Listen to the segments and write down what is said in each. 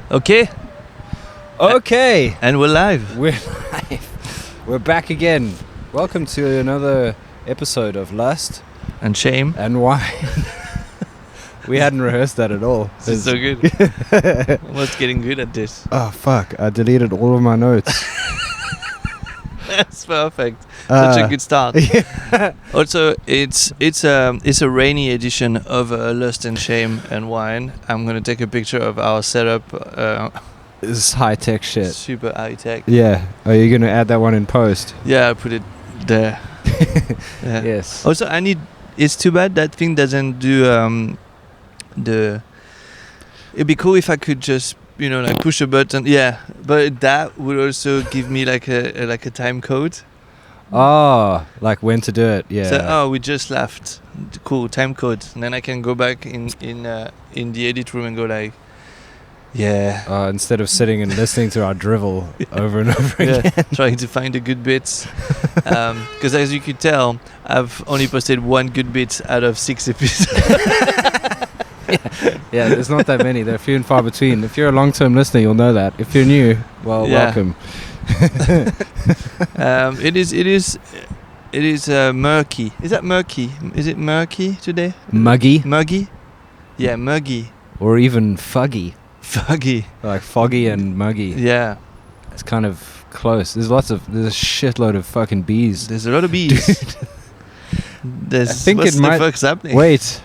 Okay. Okay. And we're live. We're live. We're back again. Welcome to another episode of Lust And Shame. and Wine. We hadn't rehearsed that at all. This is so good. Almost getting good at this. Oh, fuck. I deleted all of my notes. That's perfect. Such a good start. Yeah. Also, it's a rainy edition of Lust and Shame and Wine. I'm gonna take a picture of our setup. This is high-tech shit. Super high tech. Yeah. Are you going to add that one in post? Yeah, I put it there. Yeah. Yes. Also, it's too bad that thing doesn't do It'd be cool if I could just like push a button. Yeah, but that would also give me like a time code. Oh, like when to do it. Yeah. So we just left. Cool, time code. And then I can go back in the edit room and go like, yeah. Instead of sitting and listening to our drivel over and over again. Trying to find the good bits. Because as you could tell, I've only posted one good bit out of 6 episodes. Yeah, there's not that many. They're few and far between. If you're a long-term listener, you'll know that. If you're new, well, welcome. It is murky. Is that murky? Is it murky today? Muggy? Muggy? Yeah, muggy. Or even fuggy. Fuggy. Like foggy and muggy. Yeah. It's kind of close. There's a shitload of fucking bees. There's a lot of bees. I think what's it might. the fuck's happening? Wait.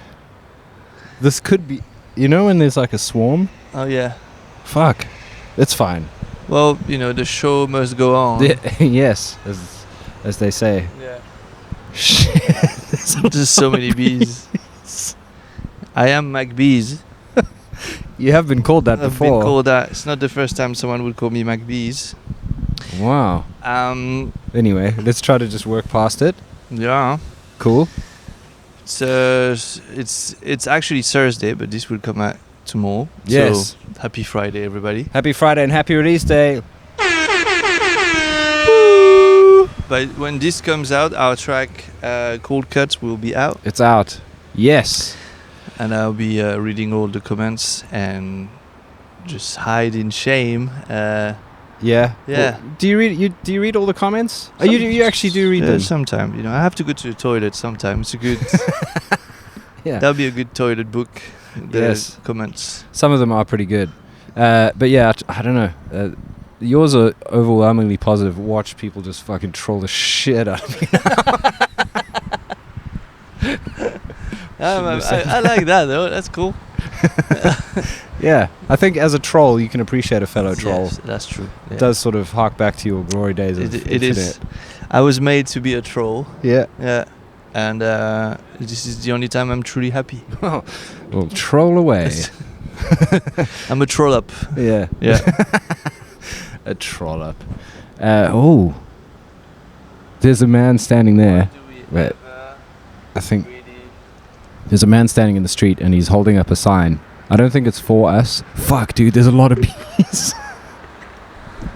This could be. You know when there's like a swarm? Oh yeah. Fuck. It's fine. Well, the show must go on. Yes, as they say. Yeah. Shit. There's so many bees. I am MacBees. You have been called that I've before. been called that. It's not the first time someone would call me MacBees. Wow. Anyway, let's try to just work past it. Yeah. Cool. So it's actually Thursday, but this will come out tomorrow. Yes. So happy Friday, everybody. Happy Friday and happy release day. Woo! But when this comes out, our track Cold Cuts will be out. It's out. Yes. And I'll be reading all the comments and just hide in shame. Yeah. Yeah. Well, do you read all the comments? You actually do read them? Sometimes. I have to go to the toilet sometimes. It's a good. Yeah. That'll be a good toilet book. The Yes. comments. Some of them are pretty good. But yeah, I don't know. Yours are overwhelmingly positive. Watch people just fucking troll the shit out of me now. I like that though. That's cool. Yeah, I think as a troll you can appreciate a fellow troll. Yes, that's true. Yeah. It does sort of hark back to your glory days of It is. I was made to be a troll. Yeah. Yeah. And this is the only time I'm truly happy. Well, troll away. I'm a troll up. Yeah. Yeah. A troll up. There's a man standing there. Wait. I think there's a man standing in the street and he's holding up a sign. I don't think it's for us. Fuck, dude, there's a lot of bees.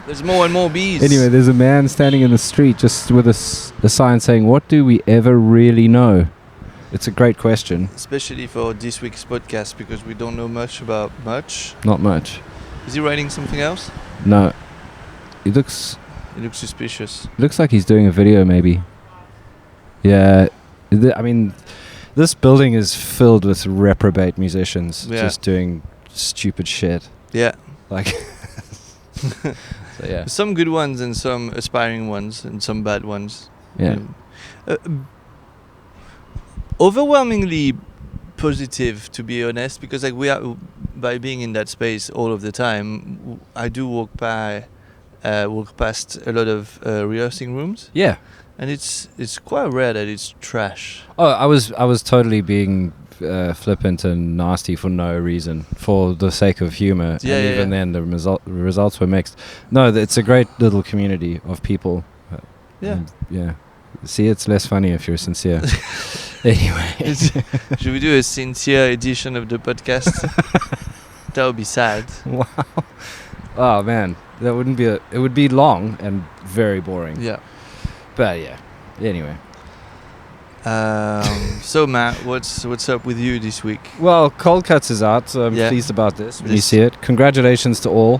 There's more and more bees. Anyway, there's a man standing in the street just with a sign saying, "What do we ever really know?" It's a great question. Especially for this week's podcast because we don't know much about much. Not much. Is he writing something else? No. He looks suspicious. Looks like he's doing a video maybe. Yeah. I mean, this building is filled with reprobate musicians just doing stupid shit. Yeah. Like so yeah. Some good ones and some aspiring ones and some bad ones. Yeah. Overwhelmingly positive, to be honest, because like we are, by being in that space all of the time, I do walk past a lot of rehearsing rooms. Yeah. And it's quite rare that it's trash. Oh, I was totally being flippant and nasty for no reason, for the sake of humor. Yeah, and even then the results were mixed. No, it's a great little community of people. Yeah. Yeah. See, it's less funny if you're sincere. Anyway. Should we do a sincere edition of the podcast? That would be sad. Wow. Oh man, that wouldn't be it would be long and very boring. Yeah. But yeah. Anyway. So Matt, what's up with you this week? Well, Cold Cuts is out, so I'm pleased about this when you see it. Congratulations to all.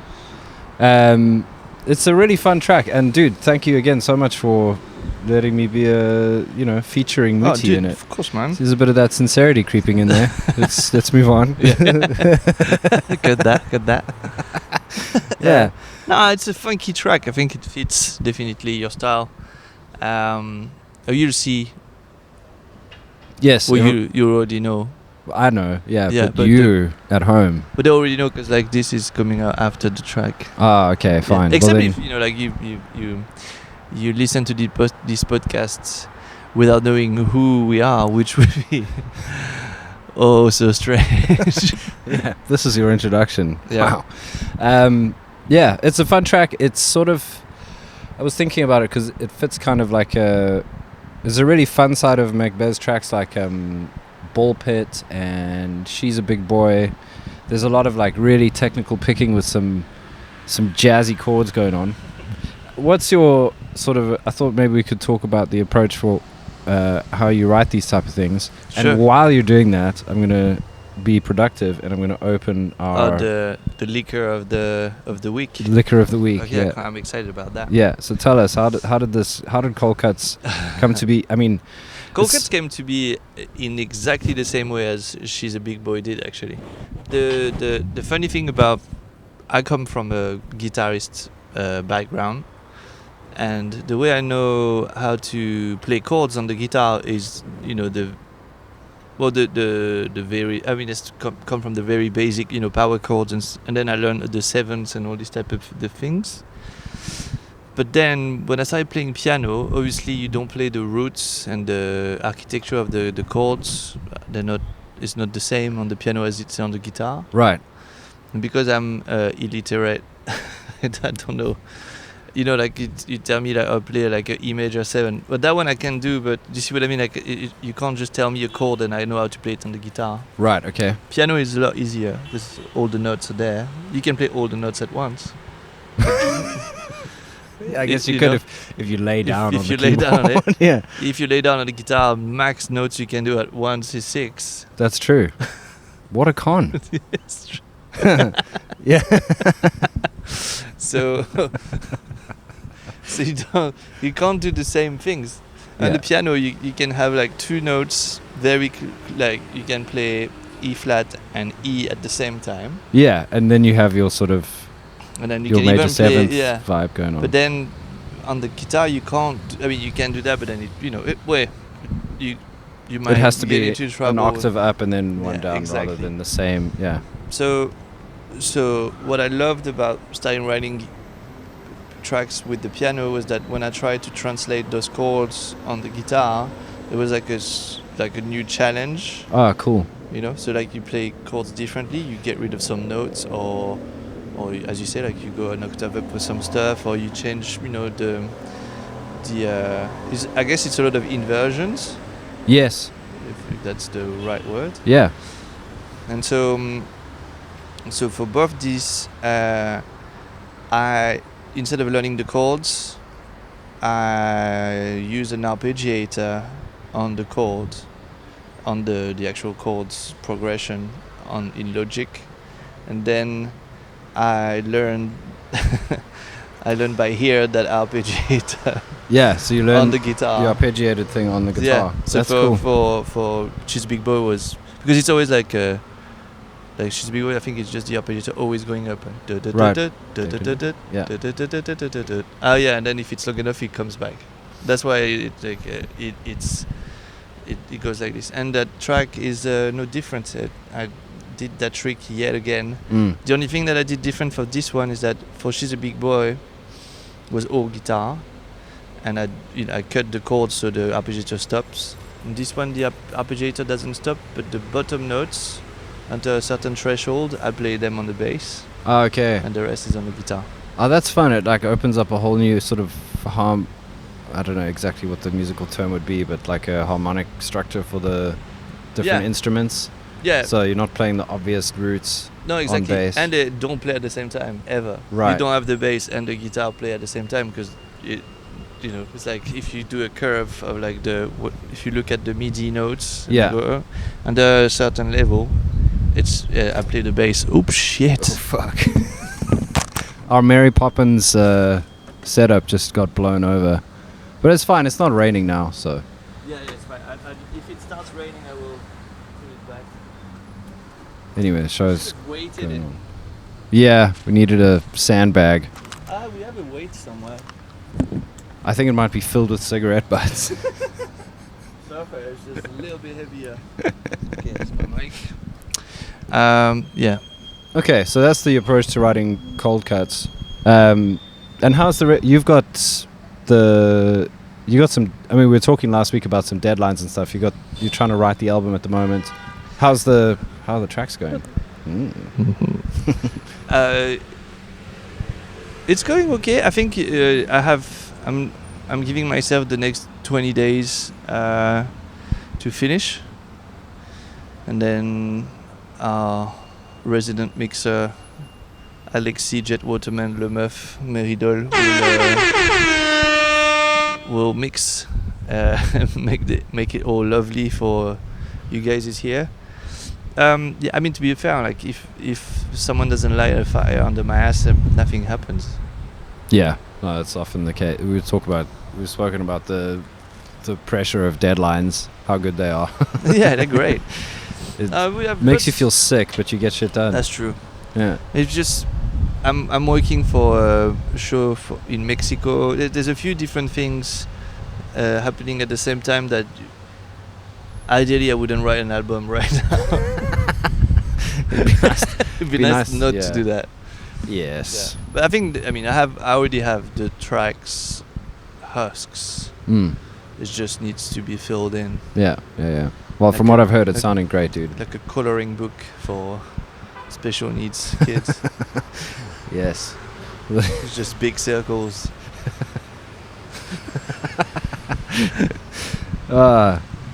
It's a really fun track, and dude, thank you again so much for letting me be featuring Muti in it. Of course, man. There's a bit of that sincerity creeping in there. Let's move on. Got that. Yeah. No, it's a funky track. I think it fits definitely your style. You'll see. Yes. Well, you already know. I know. Yeah, but you at home. But they already know because like this is coming out after the track. Ah, okay, fine. Yeah. Except if you listen to these podcasts without knowing who we are, which would be so strange. Yeah, this is your introduction. Yeah. Wow. Yeah, it's a fun track. It's sort of, I was thinking about it because it fits kind of like there's a really fun side of Macbeth's tracks like Ball Pit and She's a Big Boy. There's a lot of like really technical picking with some jazzy chords going on. What's your sort of, I thought maybe we could talk about the approach for how you write these type of things. Sure. And while you're doing that, I'm going to be productive and I'm going to open our the liquor of the week. Liquor of the week. Okay, yeah. I'm excited about that. Yeah, so tell us, how did Cold Cuts come to be? I mean, Cold Cuts came to be in exactly the same way as She's a Big Boy did, actually. The funny thing about, I come from a guitarist background, and the way I know how to play chords on the guitar is, the very, I mean, it's come from the very basic, power chords, and then I learned the sevenths and all these type of the things. But then when I started playing piano, obviously you don't play the roots and the architecture of the chords. It's not the same on the piano as it's on the guitar. Right. And because I'm illiterate, I don't know. Like you tell me like I'll play like an E major 7, but that one I can do. But do you see what I mean? Like you can't just tell me a chord and I know how to play it on the guitar. Right. Okay. Piano is a lot easier because all the notes are there. You can play all the notes at once. Yeah, I guess you could if you lay down on the keyboard. Lay down on it. Yeah. If you lay down on the guitar, max notes you can do at once is 6. That's true. What a con. It's true. Yeah. So you can't do the same things. On the piano you can have like 2 notes like you can play E flat and E at the same time. Yeah, and then you have your sort of and then you your can major even 7th play, vibe going on. But then on the guitar you can't, I mean you can do that, but then you might it has to get be into trouble. an octave up and then one down exactly. rather than the same. Yeah. So what I loved about starting writing tracks with the piano was that when I tried to translate those chords on the guitar, it was like a new challenge. Ah, cool. So like you play chords differently, you get rid of some notes, or as you say, like you go an octave up with some stuff, or you change, I guess it's a lot of inversions. Yes. If that's the right word. Yeah. And so for both these, I, instead of learning the chords, I use an arpeggiator on the chords, on the actual chords progression in Logic, and then I learned by ear that arpeggiator. Yeah, so you learned on the guitar, the arpeggiated thing on the guitar. Yeah, so that's cool. For She's Big Boy was, because it's always like She's Big Boy, I think it's just the arpeggiator always going up. Right. Oh yeah, and then if it's long enough, it comes back. That's why it goes like this. And that track is no different. I did that trick yet again. The only thing that I did different for this one is that for She's a Big Boy was all guitar, and I cut the chords so the arpeggiator stops. In this one, the arpeggiator doesn't stop, but the bottom notes, until a certain threshold, I play them on the bass. Oh, okay. And the rest is on the guitar. Oh, that's fun. It like opens up a whole new sort of I don't know exactly what the musical term would be, but like a harmonic structure for the different instruments. Yeah. So you're not playing the obvious roots. No, exactly. On bass. And they don't play at the same time ever. Right. You don't have the bass and the guitar play at the same time because it's like if you do a curve of like if you look at the MIDI notes, Yeah. and go under a certain level, it's I play the bass. Oops, shit. Oh fuck! Our Mary Poppins setup just got blown over, but it's fine. It's not raining now, so. Yeah, it's fine. If it starts raining, I will put it back. Anyway, the show's Just weighted going it. on. Yeah, we needed a sandbag. We have a weight somewhere. I think it might be filled with cigarette butts. Surfer is just a little bit heavier. Okay, that's my mic. Yeah. Okay, so that's the approach to writing cold cuts. And how's the you've got some. I mean, we were talking last week about some deadlines and stuff. You're trying to write the album at the moment. How are the tracks going? It's going okay. I think I'm giving myself the next 20 days to finish, and then our resident mixer Alexis Jetwaterman Lemeuf Meridol will mix, make it all lovely for you guys is here. Yeah, I mean, to be fair, like if someone doesn't light a fire under my ass, nothing happens. Yeah, no, that's often the case. We've spoken about the pressure of deadlines, how good they are. Yeah, they're great. It makes you feel sick, but you get shit done. That's true. Yeah. It's just I'm working for a show in Mexico. There's a few different things happening at the same time that ideally I wouldn't write an album right now. It'd be nice not to do that. Yes. Yeah. But I think I already have the tracks husks. It just needs to be filled in. Yeah. Well, like from what I've heard, it's sounding great, dude. Like a coloring book for special needs kids. Yes. It's just big circles.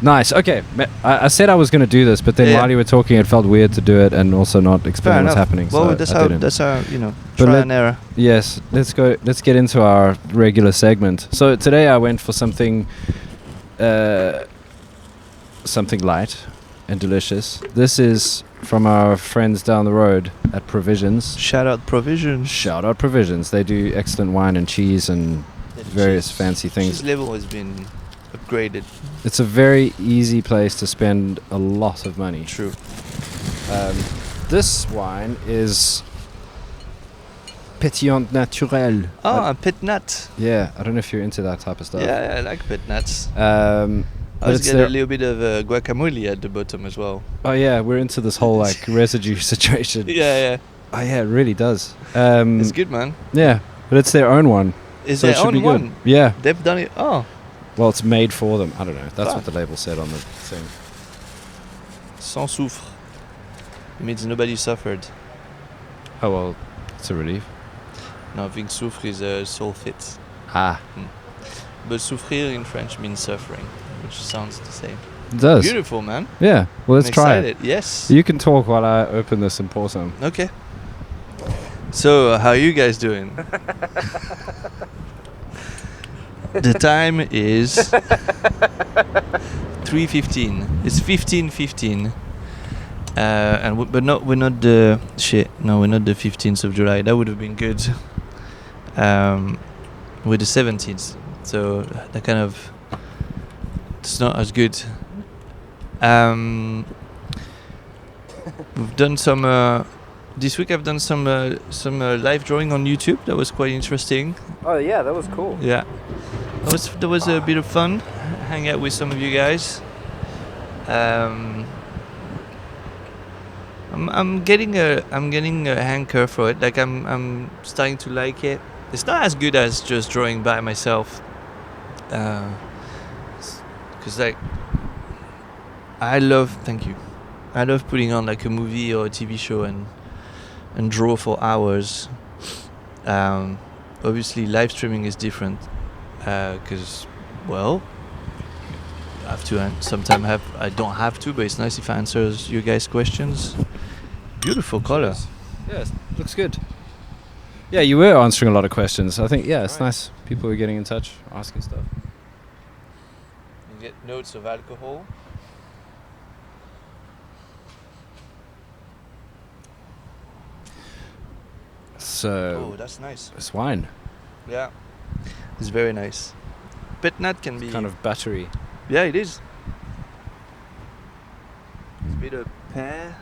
Nice. Okay. I said I was going to do this, but then while you were talking, it felt weird to do it and also not explain what's happening. Well, so that's how try and error. Yes. Let's get into our regular segment. So today I went for something light and delicious. This is from our friends down the road at Provisions. Shout out Provisions. They do excellent wine and cheese and various fancy things. Cheese level has been upgraded. It's a very easy place to spend a lot of money. True. This wine is Pétillant Naturel. Oh, PetNat. Yeah, I don't know if you're into that type of stuff. Yeah, I like PetNats. I But was getting a little bit of guacamole at the bottom as well. Oh yeah, we're into this whole like residue situation. Yeah. Oh yeah, it really does. It's good, man. Yeah, but it's their own one. Is so their it should own be good. one? Yeah. They've done it. Oh. Well, it's made for them. I don't know. That's what the label said on the thing. Sans soufre. It means nobody suffered. Oh well, it's a relief. No, I think soufre is sulfate. Ah. But souffrir in French means suffering, which sounds the same. It does. Beautiful, man. Yeah. Well, let's try it. Yes. You can talk while I open this and pour some. Okay. So, how are you guys doing? The time is 3:15. It's 15:15. We're not the 15th of July. That would have been good. We're the 17th, so that kind of it's not as good. We've done some. This week I've done some live drawing on YouTube. That was quite interesting. Oh yeah, that was cool. Yeah, that was a bit of fun. Hang out with some of you guys. I'm getting a hanker for it. Like I'm starting to like it. It's not as good as just drawing by myself. Cause like I love putting on like a movie or a TV show and draw for hours. Obviously live streaming is different. Cause well, I have to and sometimes I don't have to, but it's nice if I answers you guys' questions. Beautiful color. Yes, looks good. Yeah, you were answering a lot of questions. I think, yeah, it's Right. nice. People were getting in touch, asking stuff. You get notes of alcohol. So, Oh, that's nice. it's wine. Yeah, it's very nice. PetNat can be Kind of battery. Yeah, it is. It's a bit of pear.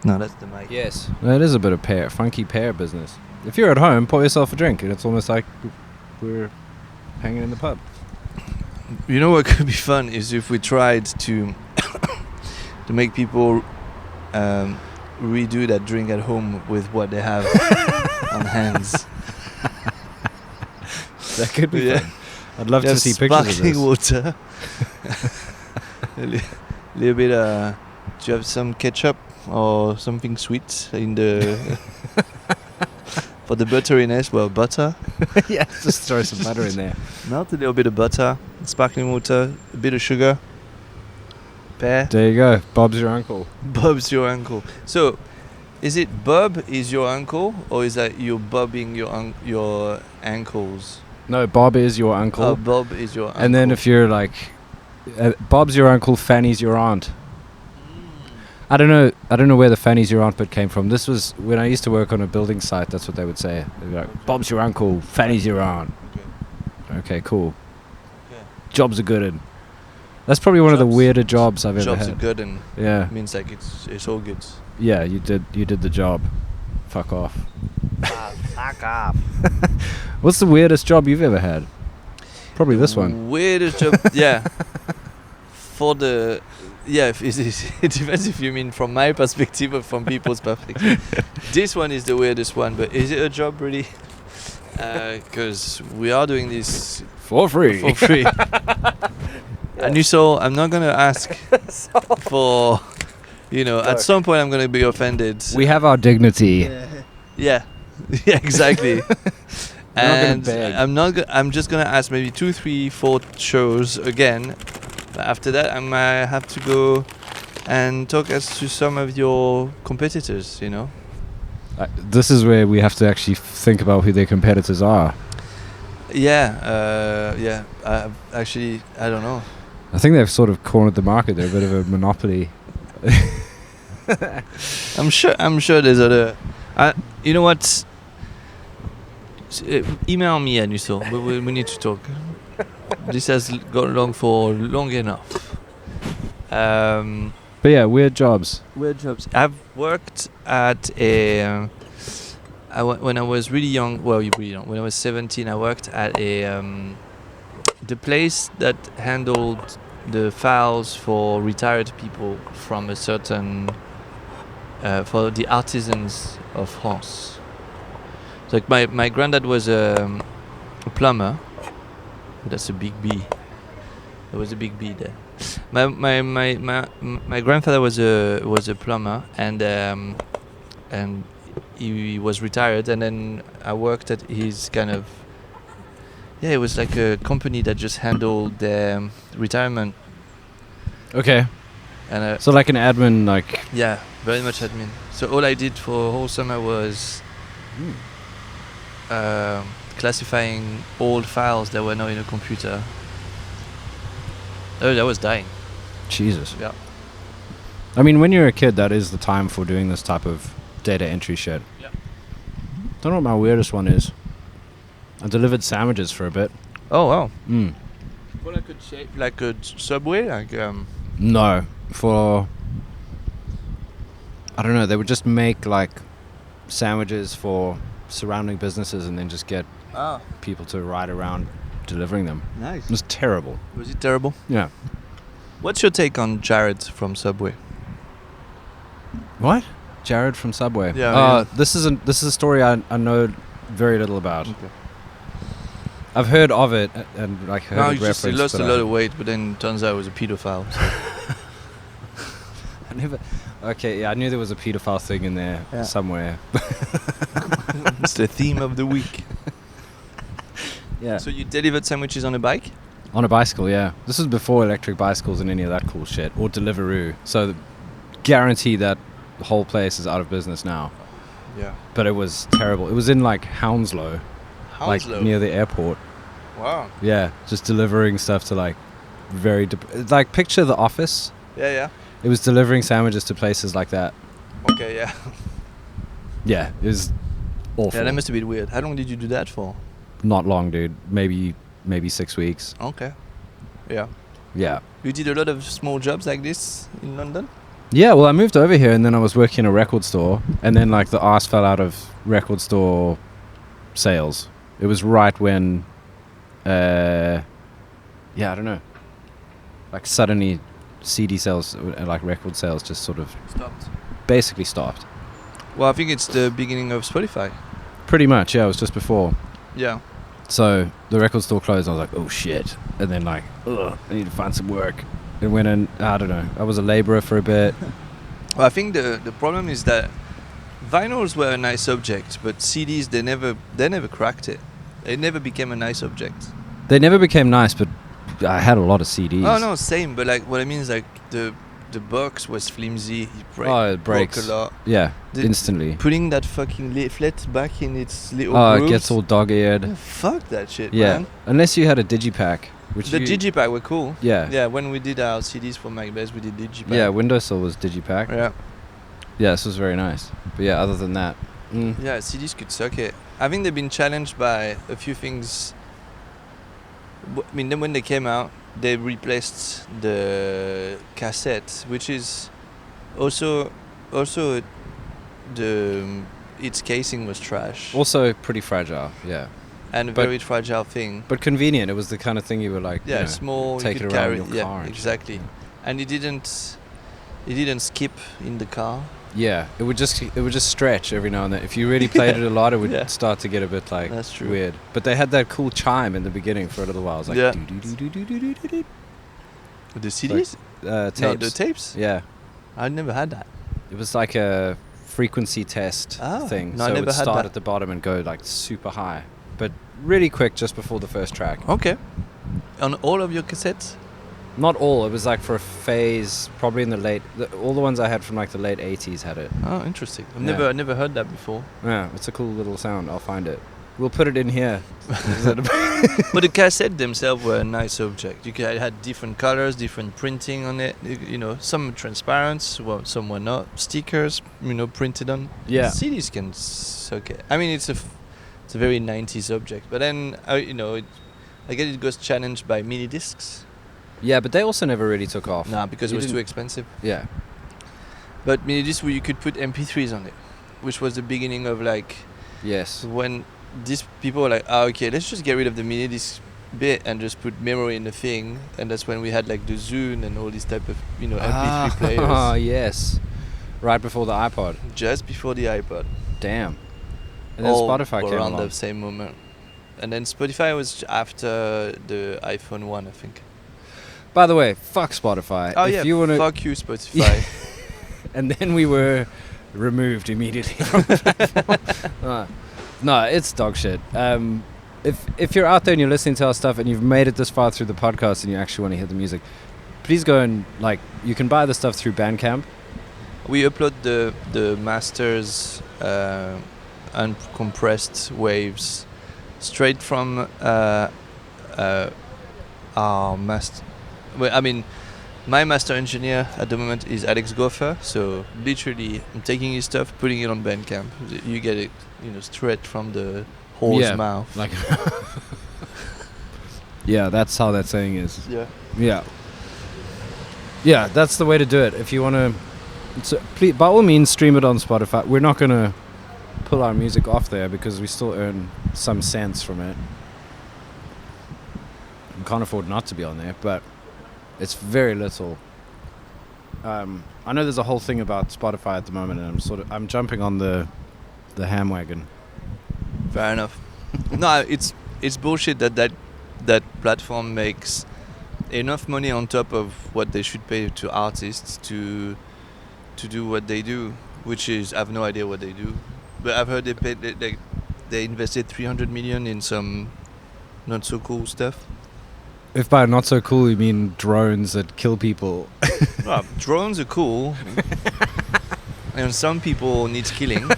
No, that's the mic. Yes. That is a bit of pear, funky pear business. If you're at home, pour yourself a drink, and it's almost like we're hanging in the pub. You know what could be fun is if we tried to to make people redo that drink at home with what they have on hands. That could be Yeah. fun. I'd love You to have see pictures of sparkling this. water. Little bit. Do you have some ketchup or something sweet in the for the butteriness? Well, butter. Yeah, just throw some butter in there. Melt a little bit of butter, sparkling water, a bit of sugar, pear. There you go. Bob's your uncle. Bob's your uncle. So, is it Bob is your uncle, or is that you bobbing your ankles? No, Bob is your uncle. Oh, Bob is your uncle. And then if you're like, Bob's your uncle, Fanny's your aunt. I don't know where the Fanny's your aunt bit came from. This was when I used to work on a building site. That's what they would say. They'd be like, Bob's your uncle, Fanny's your aunt. Okay, cool. Okay. Jobs are good. And that's probably one of the Jobs- weirder jobs I've ever Jobs are had. good and Yeah, means like it's all good. yeah. You did the job. Fuck off. Fuck off. What's the weirdest job you've ever had? Probably this one. Weirdest job, yeah. It depends if you mean from my perspective or from people's perspective. This one is the weirdest one, but is it a job really? Because we are doing this For free. for free. And you saw, I'm not gonna ask for, at some point I'm gonna be offended. We have our dignity. Yeah, yeah, exactly. And beg. I'm just gonna ask maybe 2, 3, 4 shows again. But after that, I might have to go and talk as to some of your competitors. This is where we have to actually think about who their competitors are. Yeah. Actually, I don't know. I think they've sort of cornered the market. They're a bit of a monopoly. I'm sure there's other. You know what? Email me, Anuso. We need to talk. This has gone on for long enough. But yeah, weird jobs. Weird jobs. I've worked at a. When I was really young, really young. When I was 17, I worked at the place that handled the files for retired people from a certain for the artisans of France. So like my granddad was a plumber. That's a big B. There was a big B there. My grandfather was a plumber, and he was retired, and then I worked at his kind of. Yeah, it was like a company that just handled the retirement. Okay. And So like an admin, like. yeah, very much admin. So all I did for a whole summer was classifying old files that were not in a computer. Oh, that was dying. Jesus. Yeah. I mean, when you're a kid, that is the time for doing this type of data entry shit. Yeah. Don't know what my weirdest one is. I delivered sandwiches for a bit. Oh wow. Mm. Well, I could shape like a Subway, like No, for. I don't know. They would just make like sandwiches for surrounding businesses and then just get people to ride around delivering them. Nice. It was terrible. Was it terrible? Yeah. What's your take on Jared from Subway? What? Jared from Subway. Yeah, This is a story I know very little about. Okay. I've heard of it and like heard No, it he just referenced. lost a but lot of weight, but then turns out he was a pedophile. So. I never. Okay, yeah, I knew there was a pedophile thing in there somewhere. It's the theme of the week. Yeah. So you delivered sandwiches on a bike? On a bicycle, yeah. This was before electric bicycles and any of that cool shit, or Deliveroo. So guarantee that the whole place is out of business now. Yeah. but it was terrible. It was in like Hounslow, like near the airport. Wow. Yeah, just delivering stuff to like like picture The Office. Yeah. It was delivering sandwiches to places like that. Okay, yeah. Yeah, it was awful. Yeah, that must have been weird. How long did you do that for? Not long, dude. Maybe 6 weeks. Okay. Yeah. Yeah. You did a lot of small jobs like this in London? Yeah, well, I moved over here and then I was working in a record store, and then like the arse fell out of record store sales. It was right when, I don't know, like suddenly CD sales, like record sales, just sort of basically stopped. Well, I think it's the beginning of Spotify. Pretty much, yeah. It was just before. Yeah. So the record store closed. And I was like, oh shit, and then like, ugh, I need to find some work. And went in. I don't know. I was a labourer for a bit. Well, I think the problem is that vinyls were a nice object, but CDs they never cracked it. It never became a nice object. They never became nice, but I had a lot of CDs. Oh no, same. But like what I mean is like the box was flimsy. It breaks broke a lot. Yeah, instantly. Putting that fucking leaflet back in its little grooves. It gets all dog-eared. Oh, fuck that shit, yeah. man. Unless you had a digipack. The digipack were cool. Yeah. Yeah, when we did our CDs for MacBez, we did digipack. Yeah, Windowsill was digipack. Yeah. Yeah, this was very nice. But yeah, other than that. Yeah, CDs could suck it. I think they've been challenged by a few things. I mean, then when they came out, they replaced the cassette, which is also its casing was trash. Also pretty fragile, yeah. And a very fragile thing. But convenient. It was the kind of thing you were like, small. Take you it could around carry in your car. Yeah, exactly. Yeah. And it didn't skip in the car. Yeah, it would just stretch every now and then. If you really played it a lot, it would start to get a bit like That's true. weird. But they had that cool chime in the beginning for a little while. It was like The CDs? Tapes. No, the tapes? Yeah. I never had that. It was like a frequency test thing. No, so I never it would had start that. at the bottom and go like super high, but really quick just before the first track. Okay. On all of your cassettes? Not all. It was like for a phase, probably in all the ones I had from like the late 80s had it. Oh, interesting. I've never heard that before. Yeah, it's a cool little sound. I'll find it. We'll put it in here. But the cassette themselves were a nice object. It had different colors, different printing on it. Some transparent, some were not. Stickers, printed on. Yeah. CDs can suck it. I mean, it's a very 90s object. But then, I guess it goes challenged by mini discs. Yeah, but they also never really took off. Nah, because it was too expensive. Yeah. But mini discs where you could put MP3s on it, which was the beginning of like. Yes. When these people were like, okay, let's just get rid of the mini disc bit and just put memory in the thing, and that's when we had like the Zune and all these type of MP3 players. Oh yes, right before the iPod. Just before the iPod. Damn. And then Spotify came around along. the same moment, and then Spotify was after the iPhone 1, I think. By the way, fuck Spotify. Oh if you wanna fuck you Spotify. And then we were removed immediately from the platform. No, it's dog shit. If you're out there and you're listening to our stuff and you've made it this far through the podcast and you actually want to hear the music, please go and you can buy the stuff through Bandcamp. We upload the masters, uncompressed waves, straight from our master. Well, I mean, my master engineer at the moment is Alex Goffer, so literally I'm taking his stuff, putting it on Bandcamp. You get it, straight from the horse's mouth. Like yeah, that's how that saying is. Yeah, that's the way to do it. If you want to, please, by all means, stream it on Spotify. We're not going to pull our music off there because we still earn some cents from it. We can't afford not to be on there, but it's very little. I know there's a whole thing about Spotify at the moment, and I'm jumping on the ham wagon. Fair enough. No, it's bullshit that platform makes enough money on top of what they should pay to artists to do what they do, which is I have no idea what they do, but I've heard they invested 300 million in some not so cool stuff. If by not so cool you mean drones that kill people. Well, drones are cool. And some people need killing.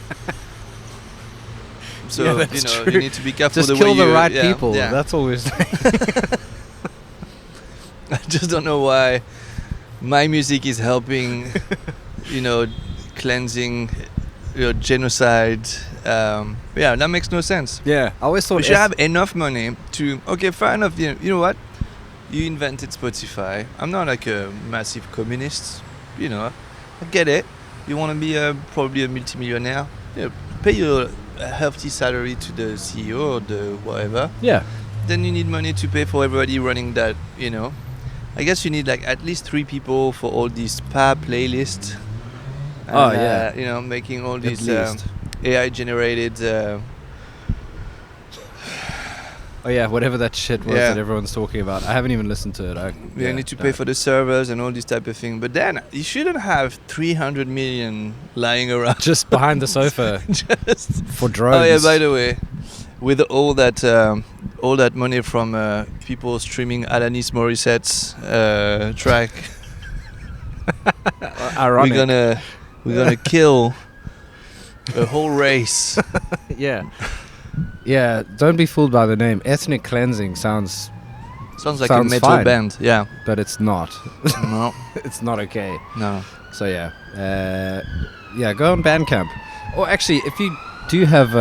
So Yeah, that's true. you need to be careful. Just the kill way the you, right yeah, people. Yeah. That's always. I just don't know why my music is helping, cleansing, genocide. That makes no sense. Yeah, I always thought We should have enough money to. Okay, fair enough. You know what? You invented Spotify. I'm not like a massive communist. I get it. You want to be probably a multimillionaire. Pay your hefty salary to the CEO or the whatever. Yeah. Then you need money to pay for everybody running that. I guess you need like at least 3 people for all these spa playlists. And, making all these AI generated. Oh yeah, whatever that shit was that everyone's talking about. I haven't even listened to it. You need to pay for the servers and all this type of thing. But then you shouldn't have 300 million lying around just behind the sofa just for drones. Oh yeah, by the way, with all that money from people streaming Alanis Morissette's track, ironic. we're gonna kill a whole race. Yeah, don't be fooled by the name. Ethnic Cleansing sounds like a metal fine, band, yeah. But it's not. No. It's not okay. No. So yeah. Go on Bandcamp. Or actually, if you do have...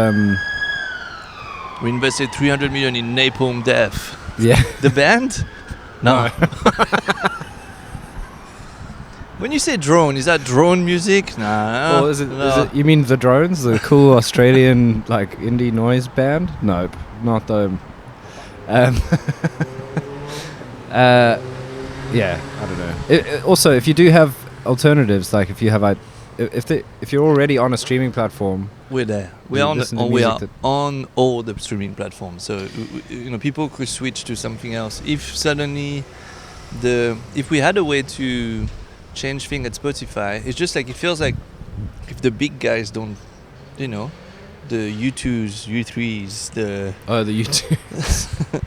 We invested 300 million in Napalm Death. Yeah. The band? No. When you say drone, is that drone music? Nah. Or is it? You mean the Drones, the cool Australian like indie noise band? Nope, not them. Yeah, I don't know. Also, if you do have alternatives, like if you have if you're already on a streaming platform, we're there. We are on all the streaming platforms. So people could switch to something else. If suddenly if we had a way to change thing at Spotify, it's just like it feels like if the big guys don't, the U2s, U3s, the U2s.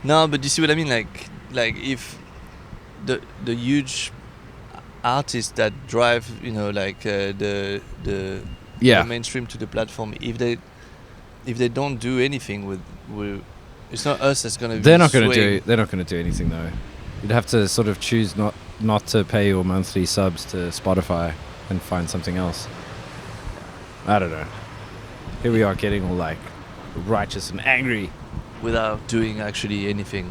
No, but you see what I mean? Like if the huge artists that drive, the mainstream to the platform, if they don't do anything with it's not us that's gonna. They're not gonna do anything though. You'd have to sort of choose not to pay your monthly subs to Spotify and find something else. I don't know. Here we are getting all like righteous and angry without doing actually anything.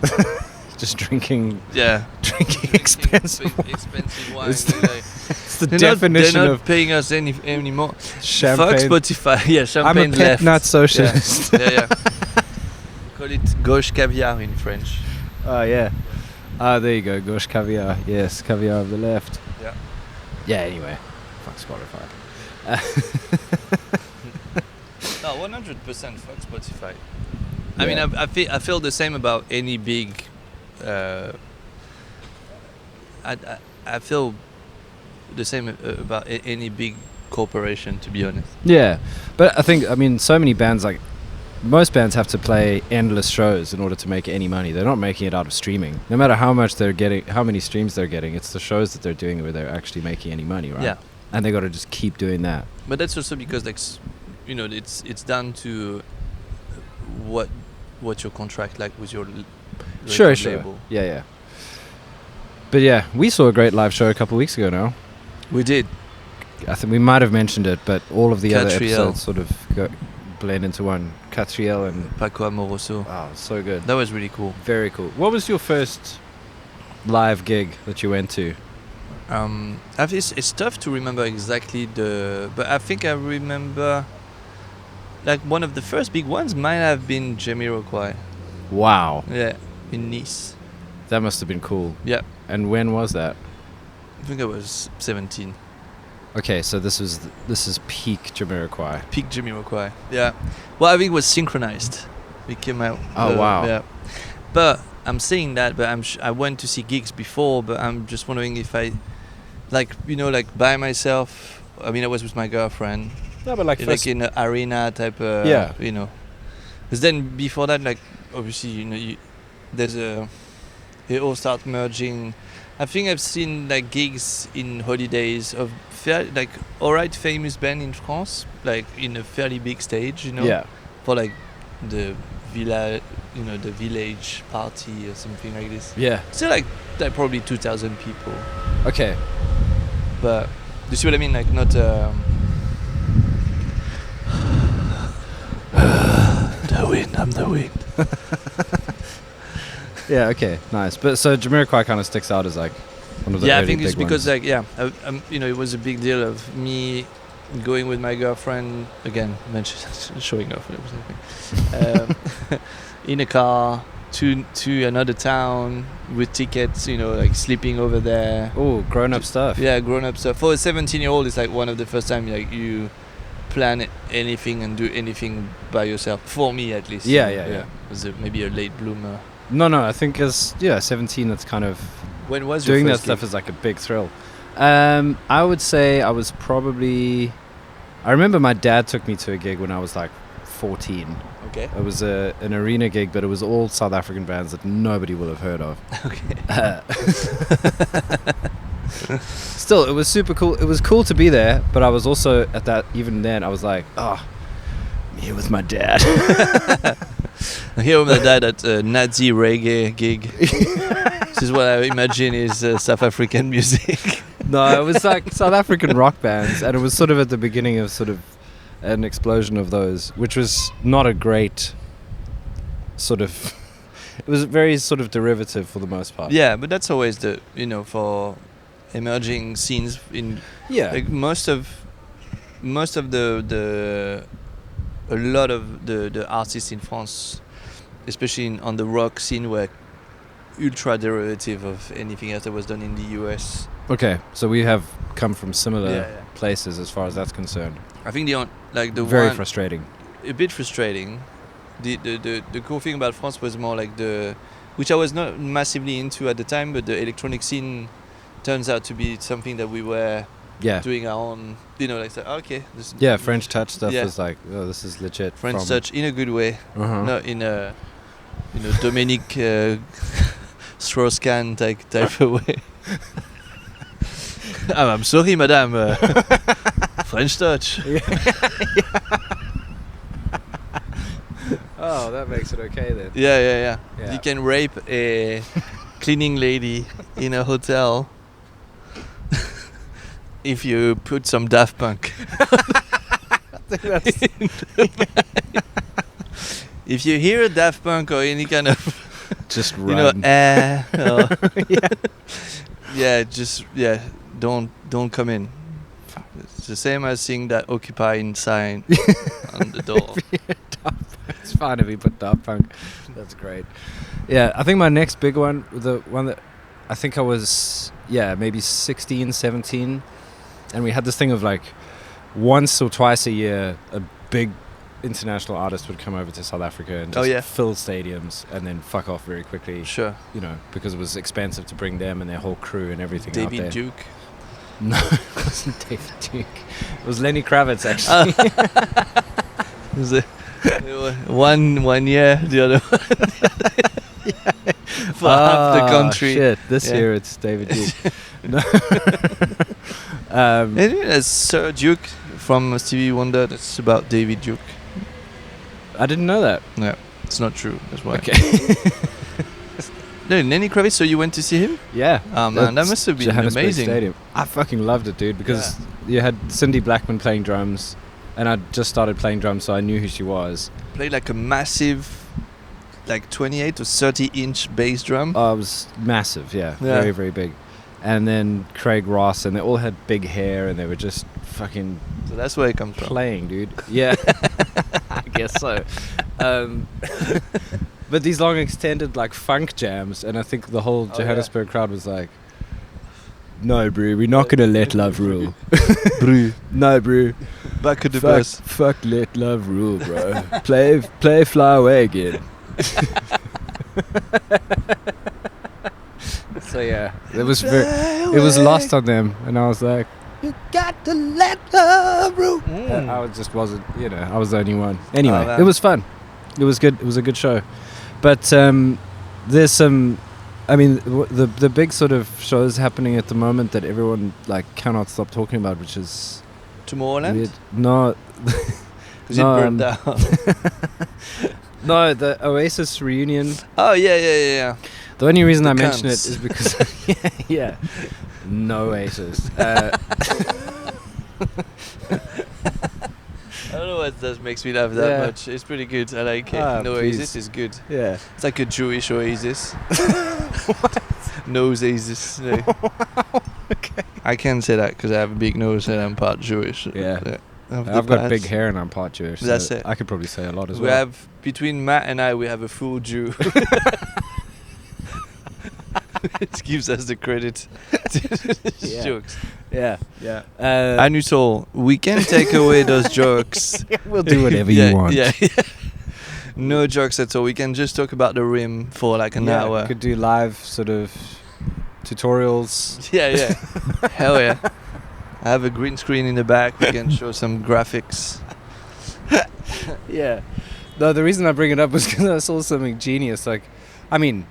Just drinking. Yeah. Drinking expensive wine. It's the definition they're not of paying us anymore. Champagne. Fuck Spotify. Yeah, champagne I'm a PetNat socialist. Yeah. Call it gauche caviar in French. Oh yeah. There you go, gauche caviar. Yes, caviar of the left. Yeah. Yeah, anyway. Fuck Spotify. No, 100% fuck Spotify. I mean, I feel the same about any big... I feel the same about any big corporation, to be honest. Yeah, but so many bands, like, most bands have to play endless shows in order to make any money. They're not making it out of streaming. No matter how much they're getting, how many streams they're getting, it's the shows that they're doing where they're actually making any money, right? Yeah. And they got to just keep doing that. But that's also because, like, it's down to what's your contract like with your sure. label. Yeah. But yeah, we saw a great live show a couple of weeks ago now. We did. I think we might have mentioned it, but all of the other Catriel. episodes sort of blend into one. Catriel and Paco Amoroso. Oh, so good. That was really cool. Very cool. What was your first live gig that you went to? It's tough to remember exactly but I think I remember, like, one of the first big ones might have been Jamiroquai. Wow. Yeah, in Nice. That must have been cool. Yeah. And when was that? I think I was 17. Okay, so this is peak Jamiroquai. Peak Jamiroquai. Yeah. Well, I think it was synchronized. We came out. Oh wow. Yeah. But I'm saying that, but I went to see gigs before, but I'm just wondering if I, like by myself. I mean, I was with my girlfriend. No, but like in an arena type. Yeah. Because then before that, like, obviously, they all start merging. I think I've seen like gigs in holidays of alright famous band in France, like in a fairly big stage, Yeah. for like the villa, the village party or something like this. Yeah. Still like probably 2,000 people. Okay. But do you see what I mean? Like not. The wind. I'm the wind. Yeah. Okay. Nice. But so Jamiroquai kind of sticks out as like one of the I early think it's big because ones. it was a big deal of me going with my girlfriend again, showing off and everything, in a car to another town with tickets, like sleeping over there. Oh, grown-up stuff. Yeah, grown-up stuff. For a 17-year-old, it's like one of the first time like you plan anything and do anything by yourself. For me, at least. Yeah. It was maybe a late bloomer. No. I think as 17, that's kind of When was your doing that first stuff gig? is like a big thrill. I would say I was probably. I remember my dad took me to a gig when I was like 14. Okay. It was an arena gig, but it was all South African bands that nobody will have heard of. Okay. Still, it was super cool. It was cool to be there, but I was also at that. Even then, I was like, I'm here with my dad. Here with my dad at a Nazi reggae gig. This is what I imagine is South African music. No, it was like South African rock bands, and it was sort of at the beginning of sort of an explosion of those, which was not a great sort of. It was very sort of derivative for the most part. Yeah, but that's always the for emerging scenes in like most of the a lot of the artists in France, especially on the rock scene, were ultra derivative of anything else that was done in the US. Okay, so we have come from similar places as far as that's concerned. I think very frustrating. A bit frustrating. The cool thing about France was more like which I was not massively into at the time, but the electronic scene turns out to be something that we were doing our own. French touch stuff was like, oh, this is legit. French touch in a good way, not in a Dominique Strauss-Kahn type of way. I'm sorry, madame. French touch. Oh, that makes it okay then. Yeah. You can rape a cleaning lady in a hotel if you put some Daft Punk. If you hear a Daft Punk or any kind of just run. Don't come in. It's the same as seeing that occupying sign on the door. It's fine if you put Daft Punk. That's great. Yeah, I think my next big one, the one that I think I was, maybe 16, 17, and we had this thing of like once or twice a year, a big international artist would come over to South Africa and just fill stadiums and then fuck off very quickly. Sure. Because it was expensive to bring them and their whole crew and everything out there. David Duke? No, it wasn't David Duke. It was Lenny Kravitz, actually. Was it one year, the other one? For half the country. Shit. This year it's David Duke. No. There's Sir Duke from Stevie Wonder. That's about David Duke. I didn't know that. Yeah, it's not true. That's why. Okay. No, Lenny Kravitz. So you went to see him? Yeah. Man, that must have been amazing. Stadium. I fucking loved it, dude, because you had Cindy Blackman playing drums, and I just started playing drums, so I knew who she was. Played like a massive, like 28 or 30-inch bass drum. Oh, it was massive. Yeah. Very, very big. And then Craig Ross, and they all had big hair, and they were just fucking. So that's where it comes from. Playing, dude. Yeah. I guess so. But these long extended like funk jams, and I think the whole Johannesburg crowd was like, "No, bro, we're not gonna let love rule." Bro, no, bro. Back at the verse. Fuck, let love rule, bro. play, fly away again. So it was it was lost on them, and I was like, "You got to let love rule." I wasn't, I was the only one. Anyway, it was fun. It was good. It was a good show. But there's some, the big sort of shows happening at the moment that everyone like cannot stop talking about, which is Tomorrowland? weird. No, because it burned down. No, the Oasis reunion. Oh yeah. The only reason I mention it cunts. is because yeah, no Oasis. I don't know what that makes me laugh that much. It's pretty good. I like it. No please. Oasis is good. Yeah. It's like a Jewish Oasis. Nose Oasis. No. Okay. I can say that because I have a big nose and I'm part Jewish. Yeah. I've got big hair and I'm part Jewish. That's so it. I could probably say a lot as We well. have, between Matt and I, we have a full Jew. It gives us the credit to these jokes. Yeah. Anutol, we can take away those jokes. We'll do whatever you want. Yeah. No jokes at all. We can just talk about the rim for like an hour. Could do live sort of tutorials. Yeah. Hell yeah. I have a green screen in the back. We can show some graphics. Yeah. No, the reason I bring it up was because I saw something genius. Like, I mean,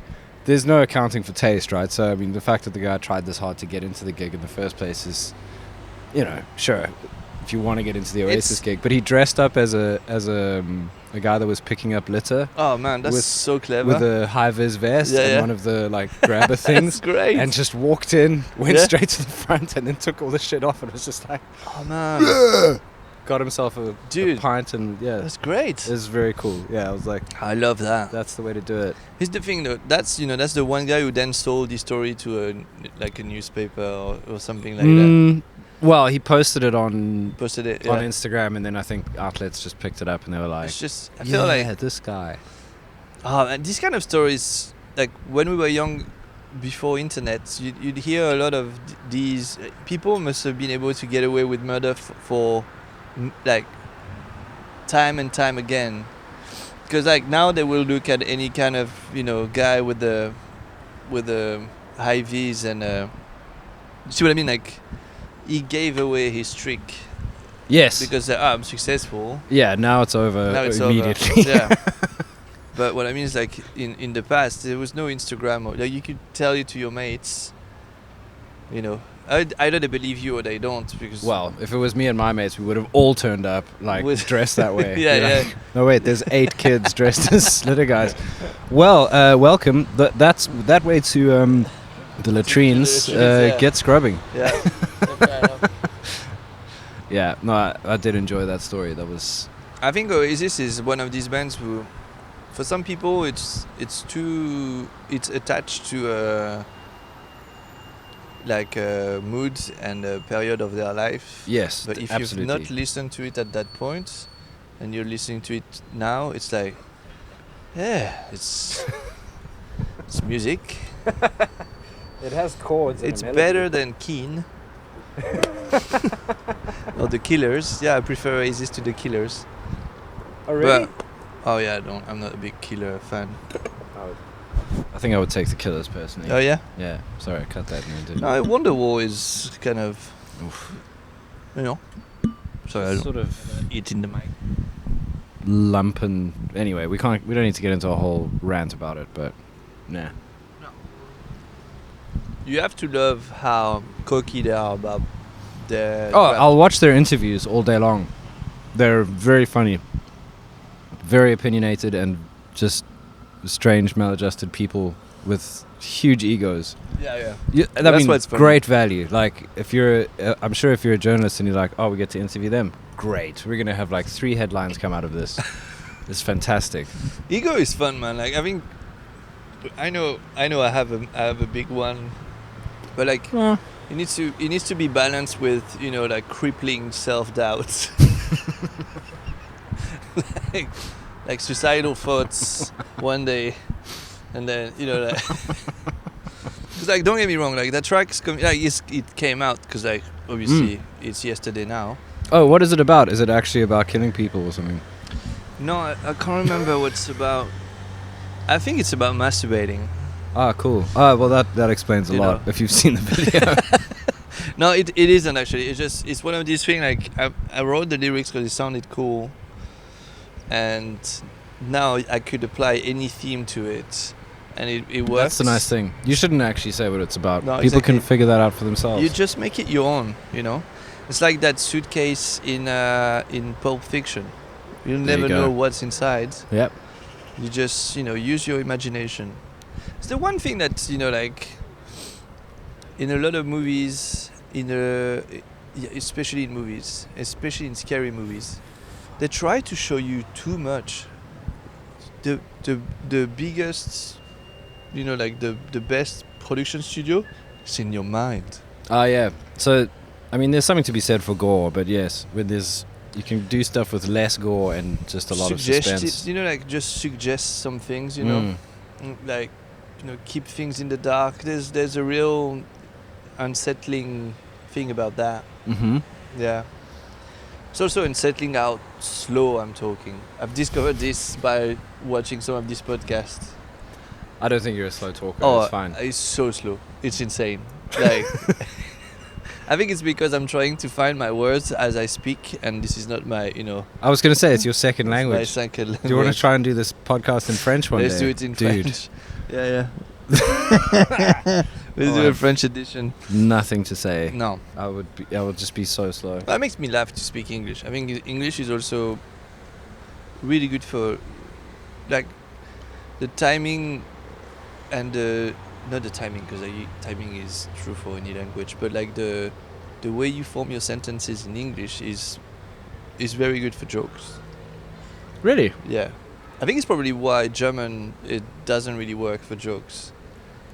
there's no accounting for taste, right? So, I mean, the fact that the guy tried this hard to get into the gig in the first place is, sure, if you want to get into the Oasis gig. But he dressed up as a guy that was picking up litter. Oh, man, that's so clever. With a high-vis vest and one of the, grabber things. That's great. And just walked in, went straight to the front, and then took all the shit off and was just like... Oh, man. Got himself a pint and that's great. It was very cool. Yeah, I was like, I love that. That's the way to do it. Here's the thing though, that's the one guy who then sold the story to a newspaper or something like that. Well, he posted it on Instagram, and then I think outlets just picked it up and they were like, it's just, I feel like this guy. Oh, and these kind of stories, like when we were young, before internet, you'd hear a lot of these people must have been able to get away with murder for like time and time again, because like now they will look at any kind of guy with the high V's and see what I mean, like he gave away his trick. Yes, because I'm successful. Yeah, now it's over immediately. Over. Yeah. But what I mean is like in the past there was no Instagram, or like you could tell it to your mates, either they believe you or they don't, because if it was me and my mates, we would have all turned up dressed that way. Yeah. No wait, there's 8 kids dressed as litter guys. Well, welcome. That way to the latrines. Get scrubbing. Yeah. Yeah. No, I did enjoy that story. That was. I think Oasis is one of these bands who, for some people, it's attached to a mood and a period of their life. Yes, but if absolutely. you've not listened to it at that point, and you're listening to it now, it's like, it's music. It has chords. It's better than Keen. Or the Killers. Yeah, I prefer Oasis to the Killers. Oh really? I'm not a big Killer fan. I think I would take the Killers personally. Oh yeah? Yeah. Sorry, I cut that. No, Wonderwall is kind of, Sorry, I sort of eating the mic. Lump and anyway, we don't need to get into a whole rant about it, but nah. No. You have to love how cocky they are about their. I'll watch their interviews all day long. They're very funny, very opinionated, and just strange, maladjusted people with huge egos. Yeah. That's what's great value. Like, I'm sure if you're a journalist and you're like, we get to interview them, great. We're gonna have 3 headlines come out of this. It's fantastic. Ego is fun, man. Like, I think I know. I have a big one, but it needs to be balanced with crippling self-doubt. like suicidal thoughts one day, and then because don't get me wrong, that track's it came out because obviously it's yesterday now. Oh, what is it about? Is it actually about killing people or something? No, I can't remember what it's about. I think it's about masturbating. Ah, cool. Well that explains a lot if you've seen the video. No, it isn't actually. It's one of these things. I wrote the lyrics because it sounded cool, and now I could apply any theme to it, and it works. That's the nice thing. You shouldn't actually say what it's about. No, people exactly. can figure that out for themselves. You just make it your own. It's like that suitcase in Pulp Fiction. You'll There you never go. know what's inside. Yep. You just, use your imagination. It's the one thing that, like, in a lot of movies, especially in movies, especially in scary movies, they try to show you too much. The biggest, like the best production studio is in your mind. Oh, yeah. So, I mean, there's something to be said for gore, but yes, you can do stuff with less gore and just a lot of suspense. Like just suggest some things, Mm. like, keep things in the dark. There's a real unsettling thing about that. Mm-hmm. Yeah. It's also unsettling how slow I'm talking. I've discovered this by watching some of these podcasts. I don't think you're a slow talker. Oh, It's fine. it's so slow. It's insane. Like, I think it's because I'm trying to find my words as I speak, and this is not my, I was going to say, it's your second my language. second language. Do you want to try and do this podcast in French one Let's day? do it in Dude, French. Yeah. Let's do Oh, a French edition. nothing to say. No. I would just be so slow. That makes me laugh to speak English. I think English is also really good for, like, the timing and not the timing, because timing is true for any language, but like the way you form your sentences in English is very good for jokes. Really? Yeah. I think it's probably why German, it doesn't really work for jokes.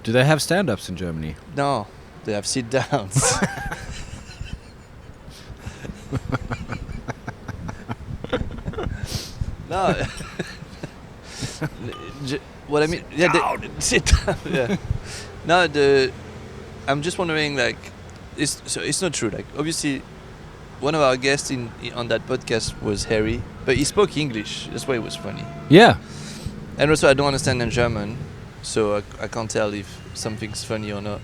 Do they have stand-ups in Germany? No, they have sit-downs. No. What I mean, sit down. Yeah. No, I'm just wondering, like, it's not true. Like, obviously, one of our guests on that podcast was Harry, but he spoke English. That's why it was funny. Yeah. And also, I don't understand in German, so I can't tell if something's funny or not.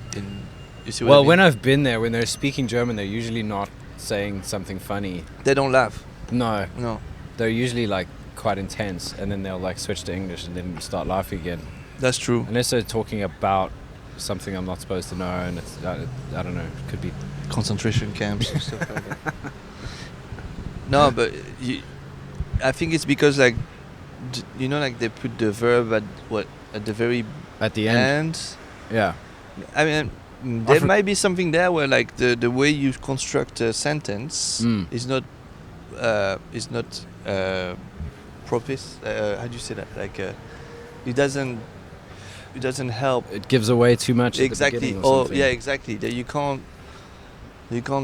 You see what I Well, mean? when I've been there, when they're speaking German, they're usually not saying something funny. They don't laugh. No. No, They're usually like quite intense, and then they'll like switch to English and then start laughing again. that's true. Unless they're talking about something I'm not supposed to know, and it's I don't know, it could be. Concentration camps and stuff like that. No, but I think it's because, like, like they put the verb at the very At the end. end. Yeah. I mean, there might be something there where, like, the way you construct a sentence is not propice. How do you say that? Like, it doesn't help. It gives away too much. At the Exactly. beginning or Or something. yeah, exactly. That you can't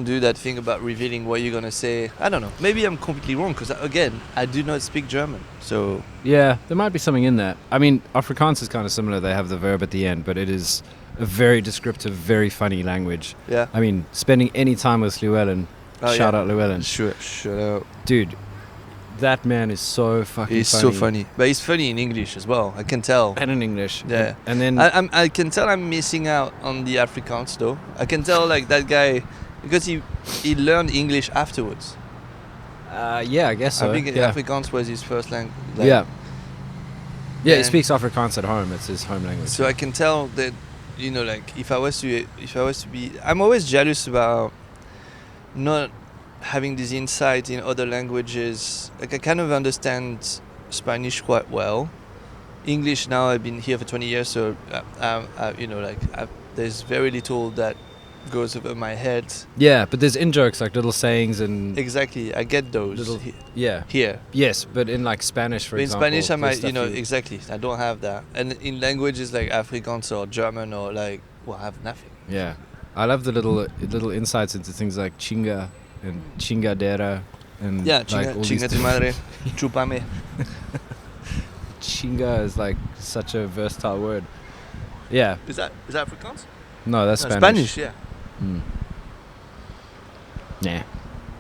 do that thing about revealing what you're gonna say. I don't know. Maybe I'm completely wrong, because again, I do not speak German. So Yeah, there might be something in that. I mean, Afrikaans is kind of similar. They have the verb at the end, but it is a very descriptive, very funny language. yeah. I mean, spending any time with Llewellyn, shout out Llewellyn. Sure. Shut out. Dude, that man is so fucking He's funny. so funny, but he's funny in English as well. I can tell. And in English. Yeah. And then... I can tell I'm missing out on the Afrikaans though. I can tell, like, that guy, because he learned English afterwards. yeah, I guess so. I think yeah. Afrikaans was his first language. Yeah, he and- speaks Afrikaans at home. It's his home language. So I can tell that, like, if I was to be, I'm always jealous about not having this insight in other languages. Like, I kind of understand Spanish quite well. English now, I've been here for 20 years, so there's very little that goes over my head. Yeah, but there's in-jokes, like little sayings and... Exactly, I get those Little- Yeah. here. Yes, but in like Spanish, for In example. Spanish, I there's might, stuff exactly. I don't have that. And in languages like Afrikaans or German or, like, well, I have nothing. Yeah. I love the little insights into things like chinga and chingadera and Yeah, like all these chinga tu madre, chupame. Chinga is like such a versatile word. Yeah. Is that Afrikaans? No, that's No, Spanish. Spanish, yeah. Mm. Nah.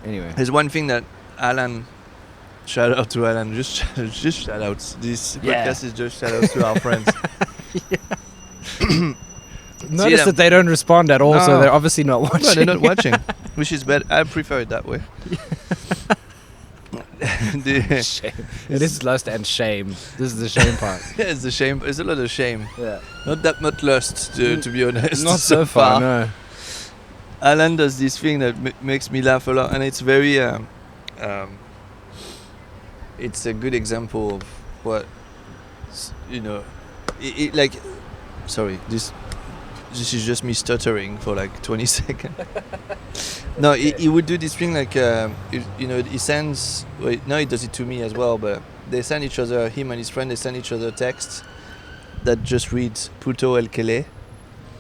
Anyway. There's one thing that Alan, shout out to Alan, just shout outs. This Yeah. podcast is just shout outs to our friends. Notice them. that they don't respond at all, so No. they're obviously not watching. No, they're not watching, which is better. I prefer it that way. Shame. It is lust and shame. This is the shame part. Yeah, it's a shame. It's a lot of shame. Yeah. Not that much lust, to be honest. Not so far, no. Alan does this thing that makes me laugh a lot, and it's very it's a good example of what like. Sorry, this is just me stuttering for like 20 seconds. No, he would do this thing like he sends. Wait, no, he does it to me as well. But they send each other, him and his friend, they send each other texts that just reads "puto el kele."